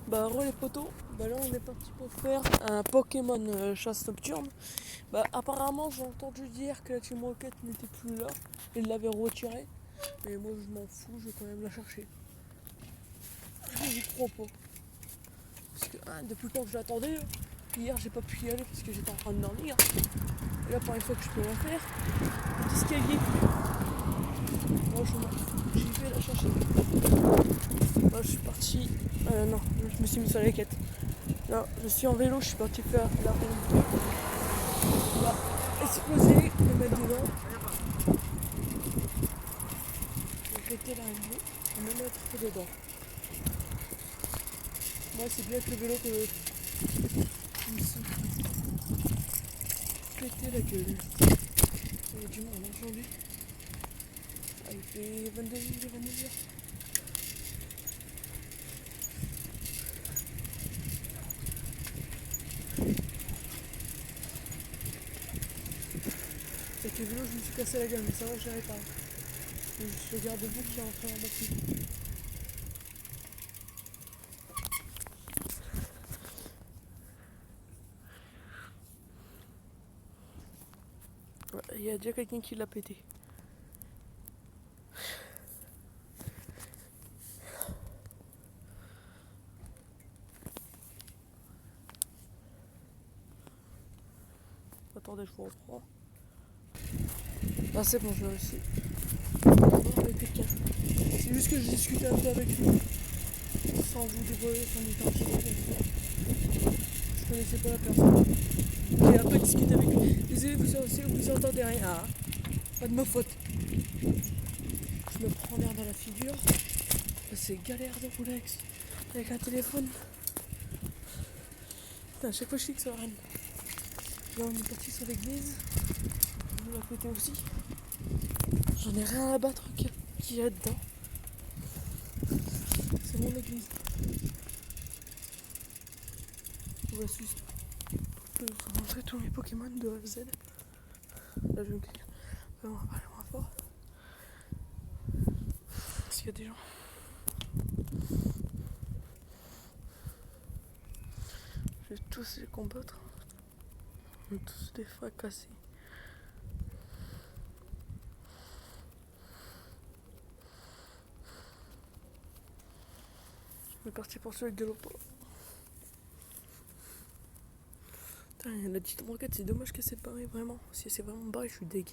Bah re les potos, bah là on est parti pour faire un Pokémon chasse nocturne. Bah apparemment j'ai entendu dire que la Team Rocket n'était plus là, ils l'avaient retirée. Mais moi je m'en fous, je vais quand même la chercher. Je crois pas. Parce que depuis le temps que je l'attendais, hier j'ai pas pu y aller parce que j'étais en train de dormir. Et là pour une fois que je peux la faire, l'escalier. Moi je m'en fous, j'y vais la chercher. Moi je suis parti. Non, je me suis mis sur les quêtes. Là, je suis en vélo, je suis parti faire la ronde. On va exploser, le mettre dedans. Je vais péter la radio et me mettre dedans. Moi, c'est bien que le vélo que je me suis pété la gueule. Il y a du monde aujourd'hui. Ah, il fait 22h, 22h. Avec le vélo, je me suis cassé la gueule, mais ça va, j'y pas. Je regarde vous qui est en train d'en. Il y a déjà quelqu'un qui l'a pété. Attendez, je vous reprends. Ah c'est bon, je vais réussi. Avec quelqu'un. C'est juste que je discutais un peu avec lui. Sans vous dévoiler son identité. Je connaissais pas la personne. J'ai un peu discuté avec lui. Désolé, vous entendez rien. Hein. Pas de ma faute. Je me prends l'air dans la figure. C'est galère de rouler avec un téléphone. Putain, à chaque fois je sais que ça va rien. Là on est parti sur l'église. De l'autre côté aussi. J'en ai rien à battre qui y a dedans. C'est mon église. On va juste montrer tous mes Pokémon de A à Z. Là je vais cliquer. On va parler moins fort. Parce qu'il y a des gens. Je vais tous les combattre. On va tous les fracasser. On est parti pour celui de Galopin. Putain, la petite roquette, c'est dommage qu'elle s'est barrée vraiment. Si elle s'est vraiment barrée, je suis deg.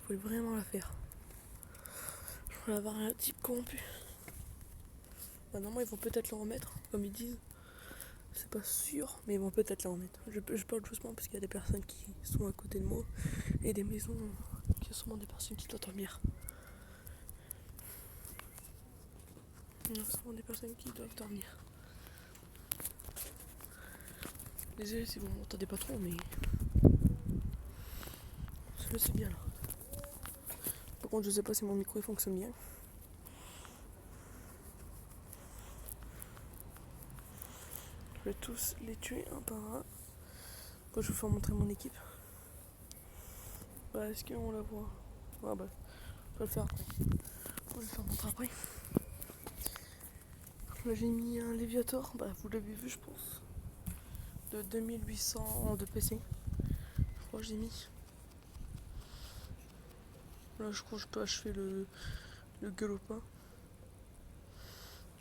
Faut vraiment la faire. Je vais avoir un type corrompu. Bah, normalement, ils vont peut-être le remettre, comme ils disent. C'est pas sûr, mais ils vont peut-être le remettre. Je parle doucement parce qu'il y a des personnes qui sont à côté de moi et des maisons qui sont sûrement des personnes qui doivent dormir. Il y a sûrement des personnes qui doivent dormir. Désolé si vous m'entendez pas trop, mais c'est bien là. Par contre, je sais pas si mon micro il fonctionne bien. Je vais tous les tuer un par un. Quand je vais vous faire montrer mon équipe. Bah, est-ce qu'on la voit? Ah bah, je vais le faire après. Je vais le faire montrer après. Là, j'ai mis un Léviator. Bah, vous l'avez vu, je pense. De 2800 de PC. Je crois que j'ai mis. Là, je crois que je peux achever le Galopin.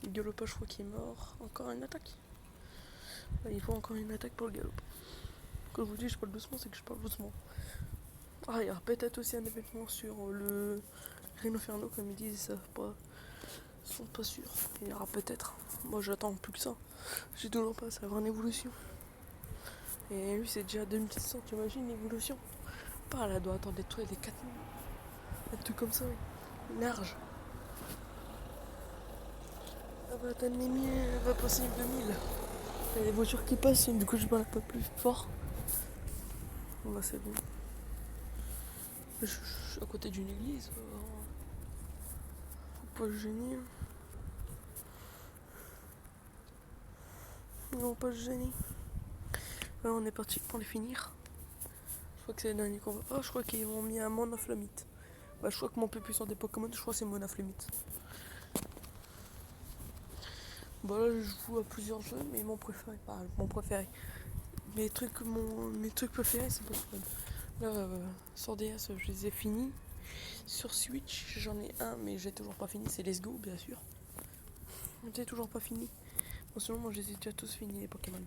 Le Galopin, je crois qu'il est mort. Encore une attaque. Là, il faut encore une attaque pour le Galopin. Quand je vous dis je parle doucement, c'est que je parle doucement. Ah, il y a peut-être aussi un événement sur le Rhinoferno, comme ils disent, ils sont pas sûrs. Il y aura peut-être. Moi, j'attends plus que ça. J'ai toujours pas, ça va avoir une évolution. Et lui, c'est déjà 2600, tu imagines l'évolution? Pas, là, doit attendre des 4000. Un truc comme ça, large. Elle va atteindre les 1000, elle va passer les 2000. Il y a des voitures qui passent, du coup, je parle un peu plus fort. Bon, bah, c'est bon. Je suis à côté d'une église. Faut pas se gêner. Non, pas se gêner. Là, on est parti pour les finir. Je crois que c'est le dernier combat. Ah, je crois qu'ils m'ont mis un Monoflamite. Bah, je crois que mon plus puissant des Pokémon, je crois que c'est Monoflamite. Bah là, je joue à plusieurs jeux, mais mon préféré, pas mon préféré. Mes trucs préférés, c'est Pokémon. Là, sur DS, je les ai finis. Sur Switch, j'en ai un, mais j'ai toujours pas fini. C'est Let's Go, bien sûr. J'ai toujours pas fini. En ce moment, moi, je les ai déjà tous finis, les Pokémon.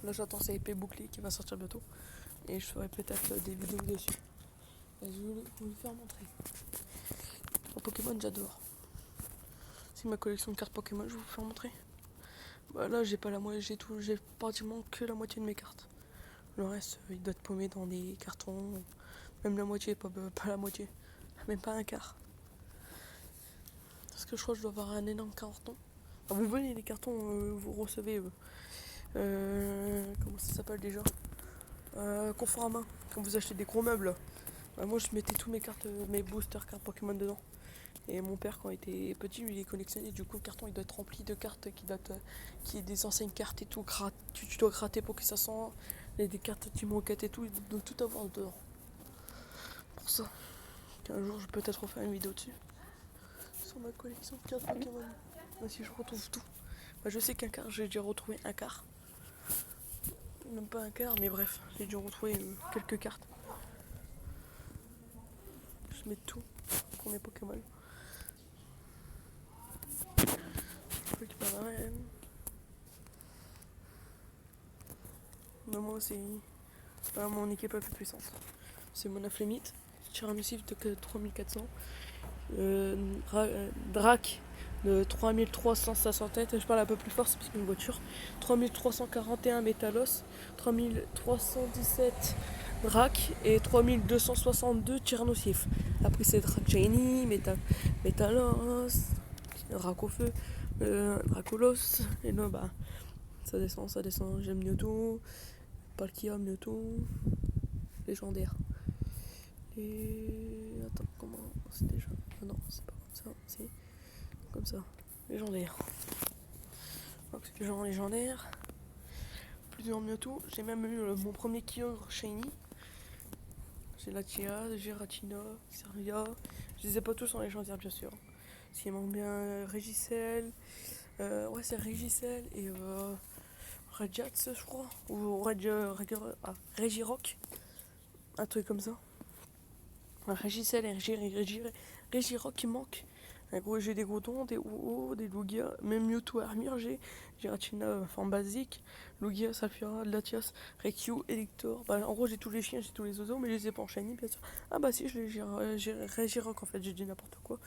Là, j'attends cette épée bouclée qui va sortir bientôt. Et je ferai peut-être des vidéos dessus. Et je voulais vous le faire montrer. En Pokémon, j'adore. C'est ma collection de cartes Pokémon, je vais vous faire montrer. Bah là, j'ai pas la moitié, j'ai pratiquement que la moitié de mes cartes. Le reste, il doit être paumé dans des cartons. Même la moitié, pas la moitié. Même pas un quart. Parce que je crois que je dois avoir un énorme carton. Alors, vous voyez les cartons, vous recevez. Comment ça s'appelle déjà, Conforama. Quand vous achetez des gros meubles. Bah, moi, je mettais tous mes cartes, mes boosters cartes Pokémon dedans. Et mon père, quand il était petit, lui, il les collectionnait. Du coup, le carton, il doit être rempli de cartes qui est des anciennes cartes et tout. Tu dois gratter pour que ça sent. Et des cartes Team Rocket et tout. Il doit tout avoir dedans. Pour ça, qu'un jour, je vais peut-être refaire une vidéo dessus. Sur ma collection de cartes Pokémon. Bah, si je retrouve tout. Bah, je sais qu'un quart, j'ai déjà retrouvé un quart. Même pas un quart, mais bref, j'ai déjà retrouvé quelques cartes. Je mets tout pour mes Pokémon. Mais moi, c'est mon équipe la plus puissante. C'est mon Afflemite, tir émissif de 3400. Drac de 3300 têtes. Je parle un peu plus fort, c'est parce que une voiture. 3341 Métalos, 3317 Drac et 3262 Tyrannocif. Après, c'est Drac Shiny, Métalos, Drac au feu, Dracolos. Et là, bah, ça descend. J'aime Mewtwo, Palkia, Mewtwo, légendaire. Et attends, comment c'est déjà? Ah non, c'est pas comme ça, c'est comme ça. Légendaire. Donc c'est genre légendaire. Plusieurs Mewtwo. J'ai même eu mon premier Kyogre Shiny. J'ai Latias, Giratina, Xerneas. Je les ai pas tous en légendaire, bien sûr. S'il manque bien Regicel. Ouais, c'est Regicel et Regiatz, je crois. Ou Regirock. Un truc comme ça. Regicel et Regirock qui manquent. J'ai des Groudons, des OO, des Lugia, même Mewtwo Armure, j'ai Giratina forme basique, Lugia, Saphira, Latias, Reikyu, Elector. Bah, en gros, j'ai tous les chiens, j'ai tous les oiseaux, mais je les ai pas en shiny, bien sûr. Ah bah si, j'ai Regirock en fait, j'ai dit n'importe quoi.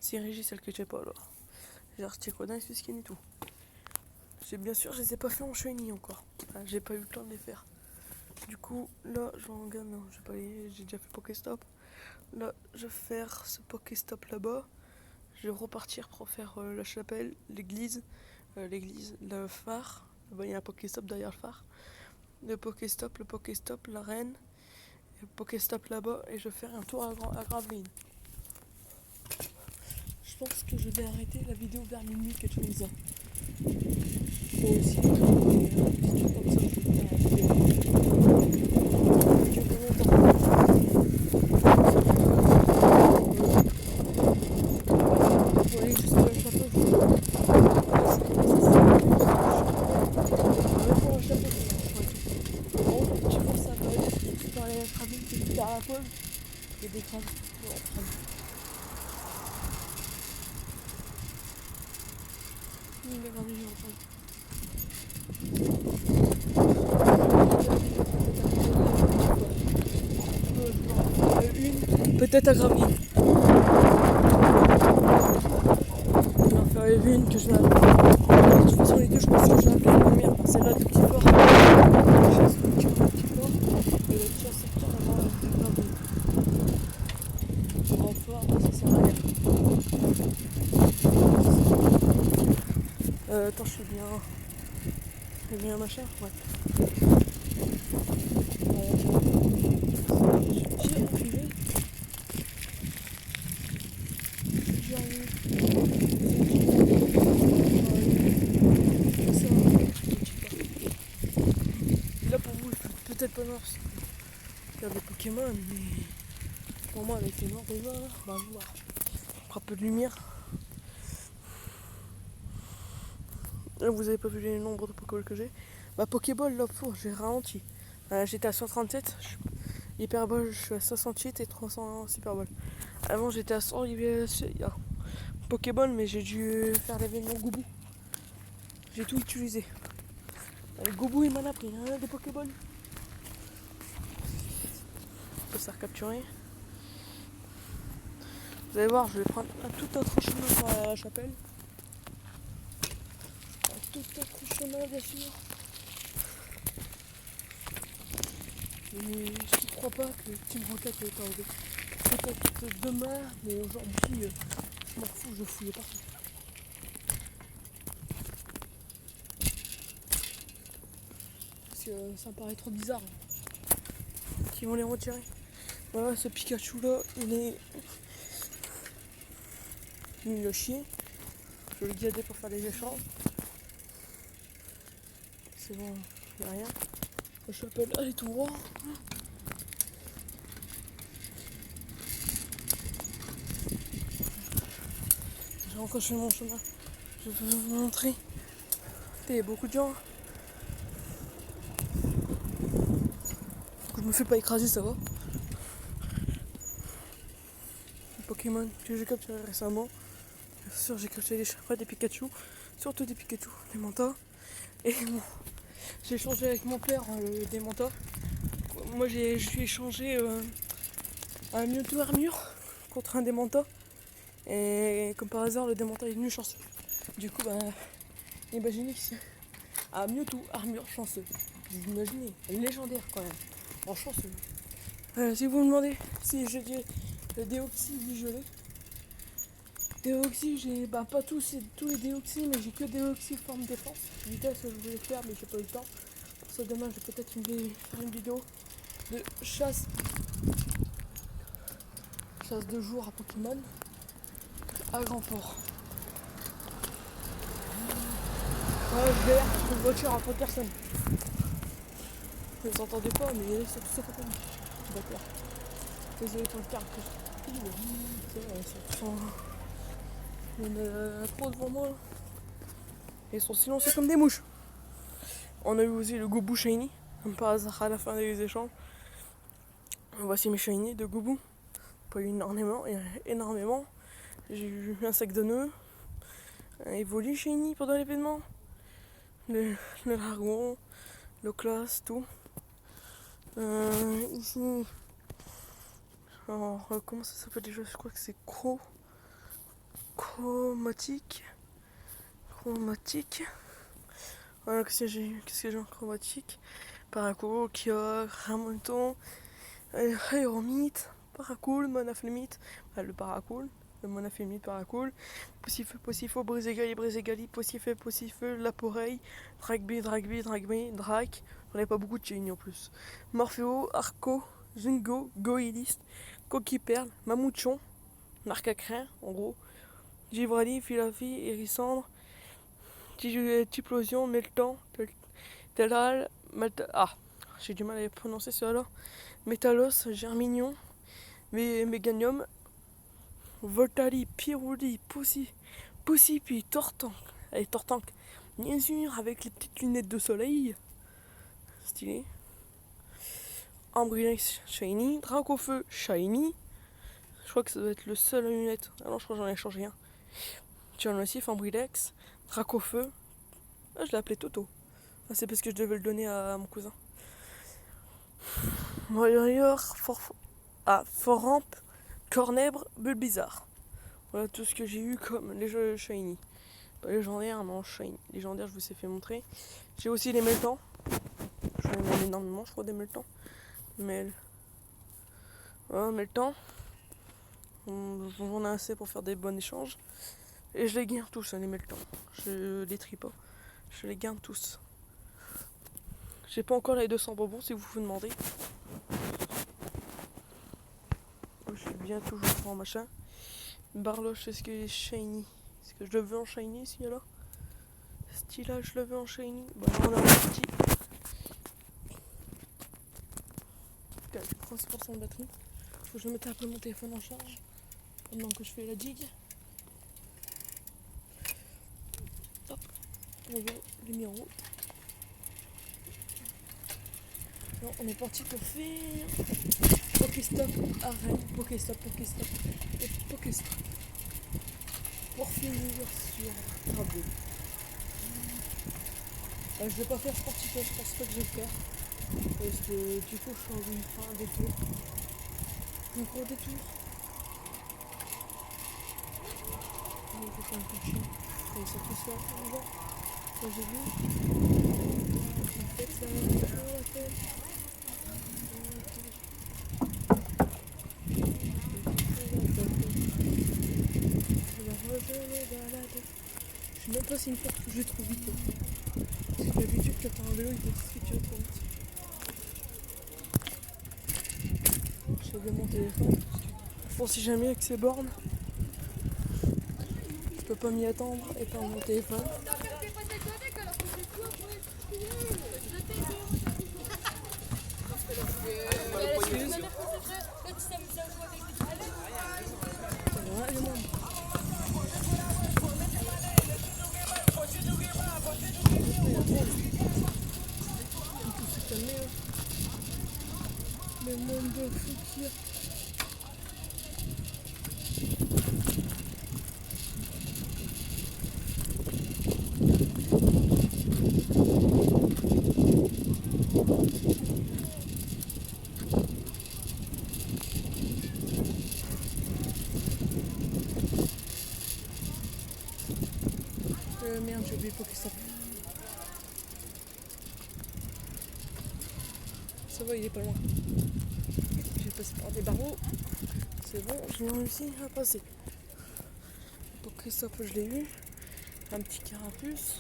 C'est Regicel que j'ai pas alors. J'ai Articuno et Skin et tout. Bien sûr, je les ai pas fait en shiny encore. Enfin, j'ai pas eu le temps de les faire. Du coup, là, je vais en gagner. Non, j'ai déjà fait Pokéstop. Là, je vais faire ce Pokéstop là-bas. Je vais repartir pour faire la chapelle, l'église, le phare. Là-bas, il y a un Pokéstop derrière le phare. Le Pokéstop, l'arène. Le Pokéstop là-bas. Et je vais faire un tour à Graveline. Je pense que je vais arrêter la vidéo vers minuit, quelque chose. Faut aussi des trucs comme ça, je vais faire la vidéo. Et des graves. Peut-être à Graveline. Je vais en faire une que je vais appeler. De toute façon, les deux, je pense que je vais appeler la première. Celle-là de petit fort. Et le tir secteur avant de Graveline. Grand fort, ça sert à rien. Attends, je fais bien machin. Ouais. Là pour vous, peut-être pas noir. Il y a des Pokémon, mais pour moi avec les noirs déjà, là, on va voir. On fera un peu de lumière. Là, vous avez pas vu les nombres de Pokéballs que j'ai. Bah, Pokéball, là, j'ai ralenti. J'étais à 137, Hyperball, je suis à 68 et 300 Superball. Avant, j'étais à 100 Pokéball, mais j'ai dû faire l'événement Goubou. J'ai tout utilisé. Le Goubou, il m'en a pris, des Pokéballs. On peut se faire capturer. Vous allez voir, je vais prendre un tout autre chemin sur la chapelle. Un tout autre chemin, bien sûr. Mais je ne crois pas que Team Rocket ait été enlevé. Peut-être demain, mais aujourd'hui, je m'en fous, je fouillais partout. Parce que ça me paraît trop bizarre qu'ils vont les retirer. Voilà, ce Pikachu là, il est nul à chier. Je vais le garder pour faire des échanges. C'est bon, il n'y a rien. La chapelle, elle est tout droit. J'ai encore fait mon chemin. Je vais vous montrer. Il y a beaucoup de gens. Je me fais pas écraser, ça va. Les Pokémon que j'ai capturé récemment. Bien sûr, j'ai capturé des Chapras, des Pikachu. Surtout des Pikachu, des Mantas. Et bon, j'ai échangé avec mon père des Mantas. Moi, je lui ai échangé un Mewtwo Armure contre un Démenta. Et comme par hasard, le Démenta est venu chanceux. Du coup, imaginez que c'est un Mewtwo Armure chanceux. Vous imaginez, légendaire quand même. En chanceux. Si vous me demandez si j'ai le Déoxy violet. Déoxy, j'ai pas tous les Déoxy, mais j'ai que Déoxy forme défense. Vitesse, je voulais faire, mais j'ai pas eu le temps. Pour ça, demain, je vais peut-être faire une vidéo de chasse de jour à Pokémon à Grand Port. Ouais, je galère parce que une voiture à 30 personnes. Vous entendez pas, mais c'est tout ça pour moi. D'accord. Désolé pour le quart que je il y en a trop devant moi. Ils sont silencieux comme des mouches. On a eu aussi le Goubou Shiny, comme par hasard à la fin des échanges. Voici mes Shiny de Goubou. Pas eu énormément. J'ai eu un sac de nœuds, un Evoli Shiny pendant l'événement, le Largon, le Class, tout. Ici, alors comment ça s'appelle déjà? Je crois que c'est chromatique. Voilà, qu'est-ce que j'ai en chromatique? Paracool, Kyogre, Ramonton, Aéromite, Paracool, Monaflemite, le Paracool, le Monaflemite, Paracool, Poussifeu, Bréségali, Poussifeu, Laporeille, Dragby, Drac, j'en ai pas beaucoup de Shiny en plus. Morpheo, Arco, Zungo, Goéliste, Coquille Perle, Mamouchon, Narcacrin, en gros, Givrali, Filafi, Hérissandre, Tiplosion, Meltan, Telal, j'ai du mal à les prononcer ceux-là. Métalos, Germignon, Méganium, Voltali, Pyrouli, Pussy, puis Tortank. Allez, Tortank, bien sûr, avec les petites lunettes de soleil. Stylé. Ambrilex, Shiny. Dracofeu, Shiny. Je crois que ça doit être le seul à lunettes. Ah non, je crois que j'en ai changé un. Tiernosif, Ambrilex, Dracofeu. Ah, je l'ai appelé Toto. Ah, c'est parce que je devais le donner à mon cousin. Warrior, Foramp, Cornèbre, Bulbizarre. Voilà tout ce que j'ai eu comme les jeux Shiny. Pas légendaire, non, Shiny. Légendaire, je vous ai fait montrer. J'ai aussi les Meltans. J'en ai énormément, je crois, des Meltans. Voilà, Meltans. J'en ai assez pour faire des bons échanges. Et je les garde tous, les Meltans. Je les trie pas. Je les garde tous. J'ai pas encore les 200 bonbons si vous vous demandez. Je suis bien toujours en machin. Barloche, est-ce que est shiny? Est-ce que je le veux en shiny ici là? Stylage, je le veux en shiny. Bah on a un petit. J'ai 36% de batterie. Faut que je mette un peu mon téléphone en charge pendant que je fais la dig. Hop. les numéros. Non, on est parti pour faire Pokéstop, arrête, Pokéstop et Pokéstop. Pour finir sur Raboul. Je vais pas faire sportif, je pense pas que je vais le faire. Parce que du coup je suis en train de faire un détour. Un gros détour. Je vais faire un peu de chien. Et ça pousse là, déjà. Moi j'ai vu. En fait ça va faire la tête. Je sais même pas si une fois que je vais trop vite. Parce que d'habitude quand t'as un vélo il te dit que tu vas trop vite. J'ai oublié mon téléphone. Je pense si jamais avec ces bornes, je peux pas m'y attendre et pas mon téléphone. Le monde de futur. Merde, j'ai oublié Pokéstop. Ça va, il est pas loin. J'ai passé par des barreaux. C'est bon, j'ai réussi à passer. Pokéstop, je l'ai eu. Un petit carapuce.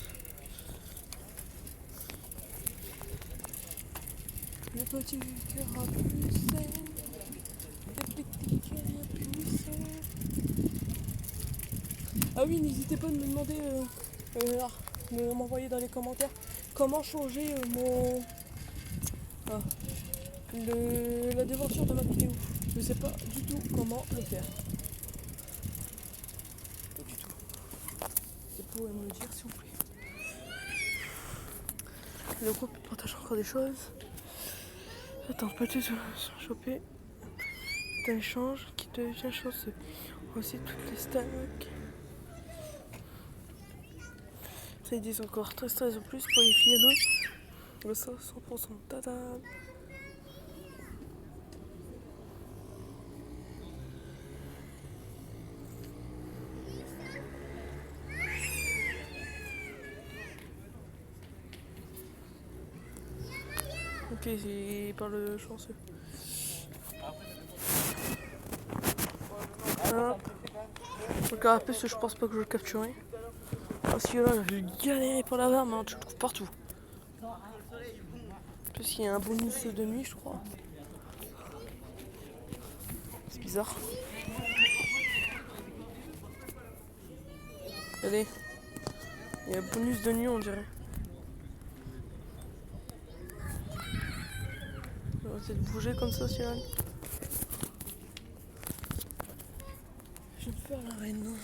Le petit carapuce. Le petit carapuce. Ah oui, n'hésitez pas à me demander, de m'envoyer dans les commentaires comment changer la déventure de ma vidéo. Je sais pas du tout comment le faire. Pas du tout. Vous pouvez me le dire s'il vous plaît. Le groupe partage encore des choses. Attends, peut-être choper un échange qui devient chanceux. Voici toutes les stacks. Ça ils disent encore 13 ou plus pour les filles le 100%. Tada. Ok, c'est par le chanceux. Voilà. Le carapace, je pense pas que je vais le capturer. Parce que là, j'ai galéré pour l'avoir, mais tu le trouves partout. Parce qu'il y a un bonus de nuit, je crois. C'est bizarre. Allez. Il y a un bonus de nuit, on dirait. On va essayer de bouger comme ça, Cyril. Je vais me faire la reine.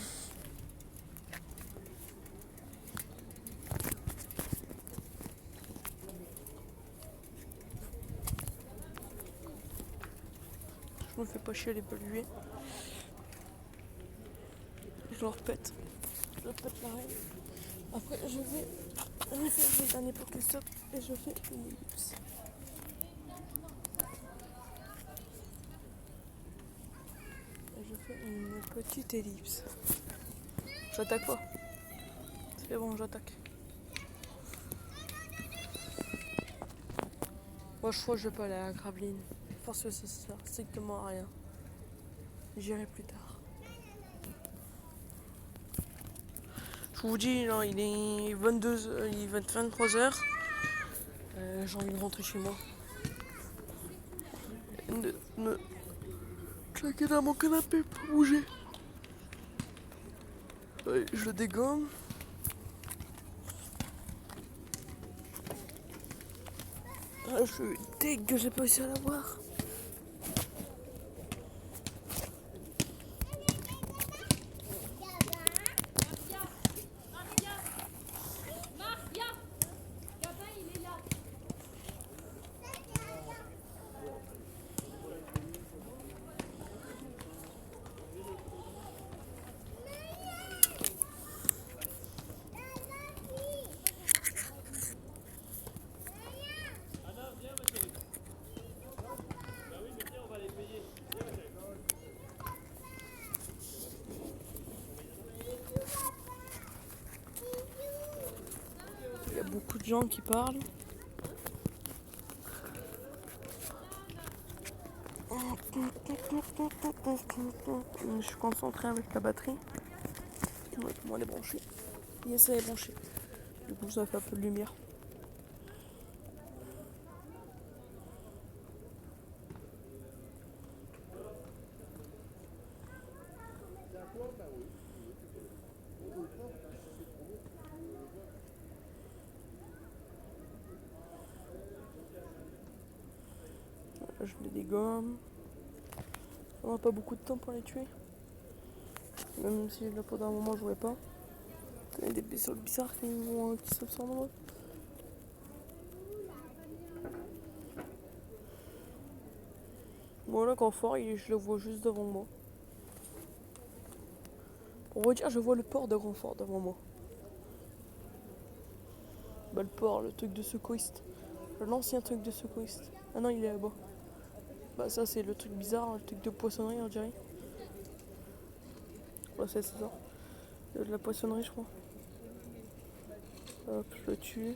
Je me fais pas chier à les polluer. Je leur pète. Je leur pète la reine. Après, je vais faire les derniers Pokéstop et je fais une ellipse. Et je fais une petite ellipse. J'attaque pas. C'est bon, j'attaque. Moi, je crois que je vais pas aller à la Graveline. Parce que ça sert strictement à rien. J'irai plus tard. Je vous dis, non, il est 23h. J'ai envie de rentrer chez moi. Me claquer dans mon canapé pour bouger. Ouais, je le dégomme. Ah, je suis deg que j'ai pas réussi à l'avoir. y a beaucoup de gens qui parlent. Je suis concentré avec la batterie. Ouais, comment elle est branchée. Yes, elle est branchée. Du coup, ça fait un peu de lumière. Là, je les dégomme. On n'a pas beaucoup de temps pour les tuer. Même si là pendant un moment je jouais pas. Il y a des bestioles bizarres qui se sur moi. Moi, le grand fort, je le vois juste devant moi. Pour vous dire, je vois le port de Grand Fort devant moi. Bah, le port, le truc de secouriste. L'ancien truc de secouriste. Ah non, il est là-bas. Bah, ça, c'est le truc bizarre, le truc de poissonnerie, on dirait. Ouais, c'est ça. De la poissonnerie, je crois. Hop, je le tue.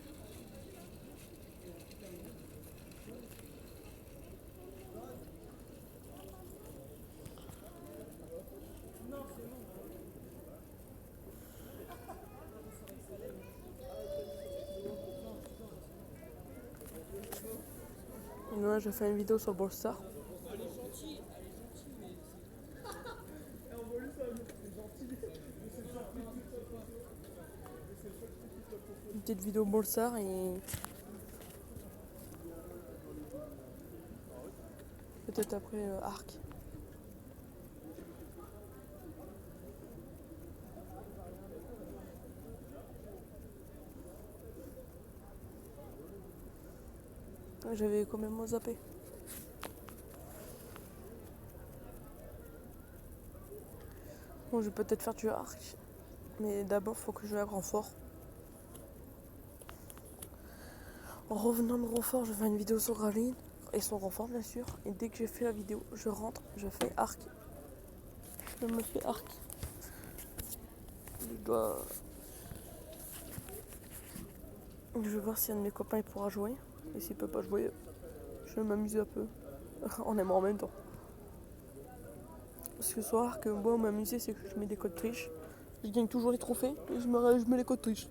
Et là, je fais une vidéo sur Brawl Stars. Une petite vidéo Brawl Stars et peut-être après Arc. J'avais quand même zappé. Bon, je vais peut-être faire du Arc. Mais d'abord, faut que je joue à Grand Fort. En revenant de Grand Fort, je fais une vidéo sur Graveline et son Grand Fort, bien sûr. Et dès que j'ai fait la vidéo, je rentre, je fais Arc. Je me fais Arc. Je vais voir si un de mes copains il pourra jouer. Et s'il peut pas jouer, je vais m'amuser un peu. On aime en même temps. Parce que ce soir, que moi m'amuser, c'est que je mets des codes triche. Je gagne toujours les trophées et je mets les codes triche.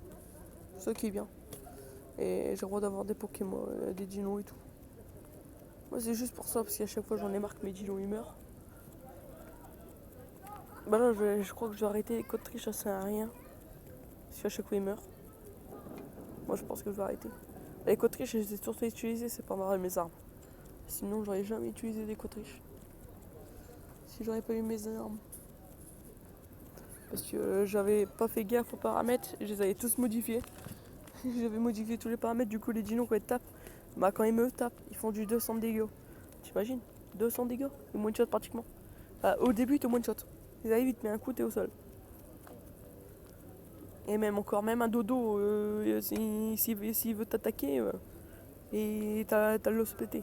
C'est ça qui est bien. Et j'ai le droit d'avoir des Pokémon, des dinos et tout. Moi c'est juste pour ça, parce qu'à chaque fois j'en ai marre que mes dinos ils meurent. Bah là je crois que je vais arrêter les codes triche, ça sert à rien. Parce qu'à chaque fois ils meurent. Moi je pense que je vais arrêter. Les codes triche je les ai surtout utilisés, c'est pas marrer mes armes. Sinon j'aurais jamais utilisé des codes triche. Si j'aurais pas eu mes armes. Parce que j'avais pas fait gaffe aux paramètres, je les avais tous modifiés. J'avais modifié tous les paramètres, du coup les dinos quand ils tapent, bah quand ils me tapent, ils font du 200 de dégâts. T'imagines 200 dégâts, le one shot pratiquement. Au début t'es one shot. Ils arrivent, ils te mettent un coup, t'es au sol. Et même encore, même un dodo, s'il veut t'attaquer, et t'as l'os pété.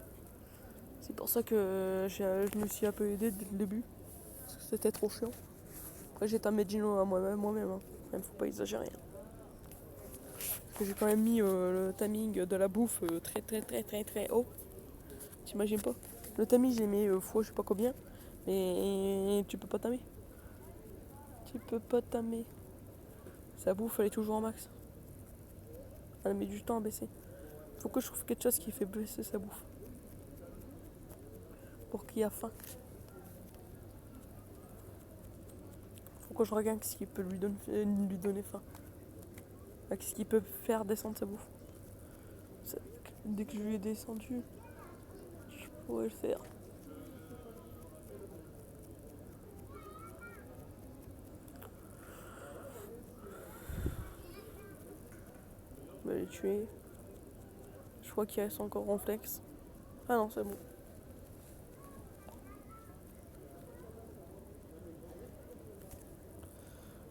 C'est pour ça que je me suis un peu aidé dès le début. Parce que c'était trop chiant. Après j'ai tapé mes dinos à moi-même. Hein. Même faut pas exagérer. Parce que j'ai quand même mis le timing de la bouffe très haut. T'imagines pas. Le timing j'ai mis fois je sais pas combien. Mais tu peux pas tamer. Tu peux pas tamer. Sa bouffe elle est toujours en max. Elle met du temps à baisser. Faut que je trouve quelque chose qui fait baisser sa bouffe. Pour qu'il y ait faim. Faut que je regarde ce qui peut lui donner faim. Ce qui peut faire descendre sa bouffe. Dès que je lui ai descendu, je pourrais le faire. Je vais les tuer. Je crois qu'il reste encore en flex. Ah non, c'est bon.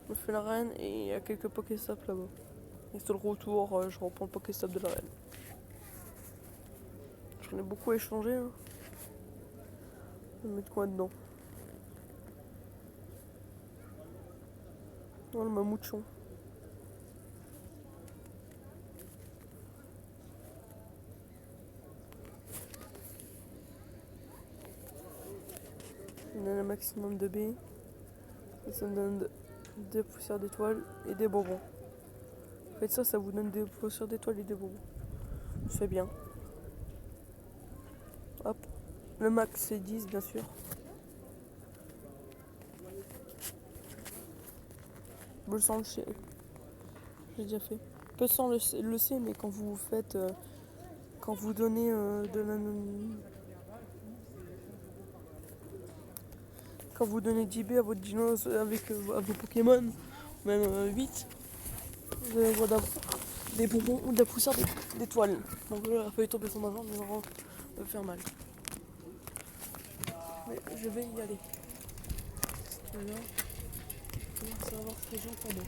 Je fais la reine et il y a quelques Pokéstops là-bas. Et sur le retour, je reprends le Pokéstop de la reine. J'en ai beaucoup échangé. Hein. Je vais mettre quoi dedans? Oh, le mamouchon. Ça me donne un maximum de B. Ça me donne des poussières d'étoiles et des bonbons. Faites ça, ça vous donne des poussières d'étoiles et des bonbons. C'est bien. Hop. Le max c'est 10 bien sûr. Le sang le sait. J'ai déjà fait. Peu sans le sait, mais quand vous faites. Quand vous donnez de la. Quand vous donnez 10 B à votre dinos avec à vos Pokémon, même 8, vous allez avoir des bonbons ou de la poussière d'étoiles. Donc là, la feuille tomber sur ma jambe, mais vraiment, ça va faire mal. Mais je vais y aller. Et là, on va savoir ce que j'ai entendu.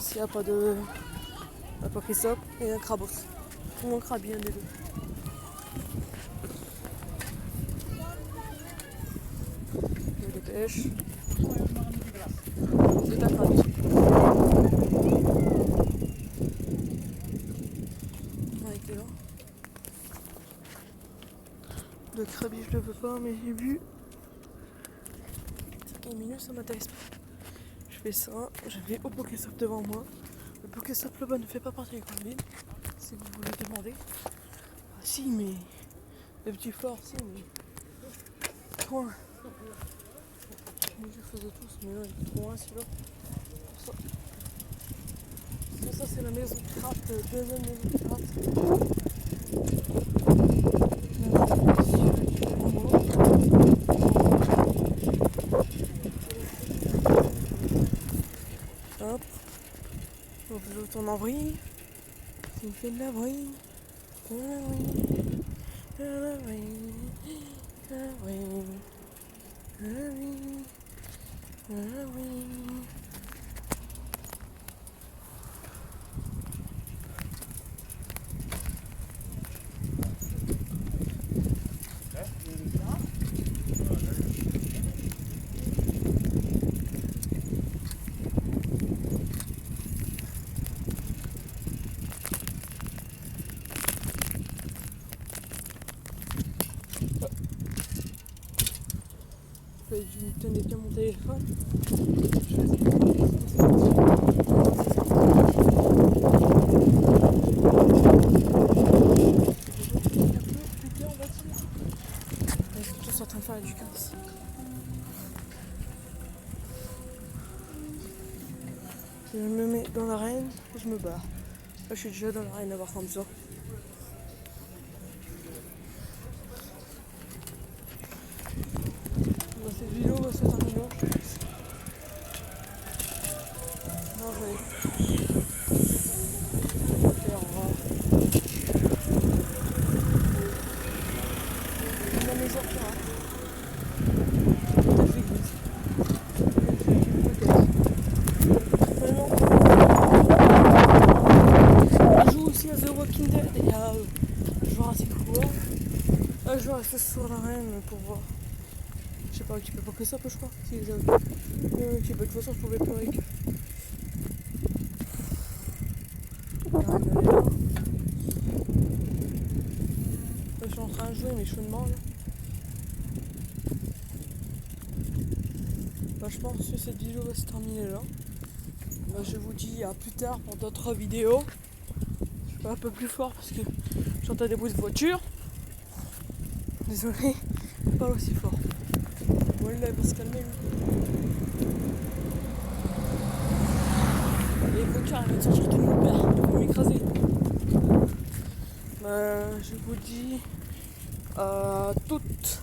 S'il n'y a pas de. Un Pokésop et un Crabos. Ou un Krabi, un des deux. Je me dépêche. C'est un Krabi. Arrêtez là. Le Krabi, je le veux pas, mais j'ai vu. C'est 15 minutes, ça m'intéresse pas. Je fais ça, je vais au Pokésop devant moi. Le Pokésop là-bas ne fait pas partie du Combine, si vous voulez demander. Ah si, mais le petit fort, si, mais point. Je faisais tous, mais ouais, trop loin celui-là. Pour ça, c'est la maison de craft, deuxième maison de craft. Hop. Donc je retourne en vrille. Il me fait de la vrille. De la vrille. De la vrille. De la vrille. De la vrille. De la vrille. Je tenais bien mon téléphone. Ils sont tous en train de faire du 15. Je me mets dans l'arène et je me barre. Là, je suis déjà dans l'arène à voir comme ça. Cette vidéo va se terminer. Non, je vais faire la maison pirate. Peut-être l'église. On joue aussi à The Walking Dead et à Jurassic World. Là, je vais rester sur l'arène pour voir. Je sais pas, tu peux pas que ça, je crois. Si, de toute façon, je pouvais plus avec. Je suis en train de jouer, mais chaudement là. Bah, je pense que cette vidéo va se terminer là. Bah, je vous dis à plus tard pour d'autres vidéos. Je suis un peu plus fort parce que j'entends des bruits de voiture. Désolé, pas aussi fort. Voilà, il va se calmer lui. Les voitures elles vont sortir de mon père, ils vont m'écraser. Je vous dis à toutes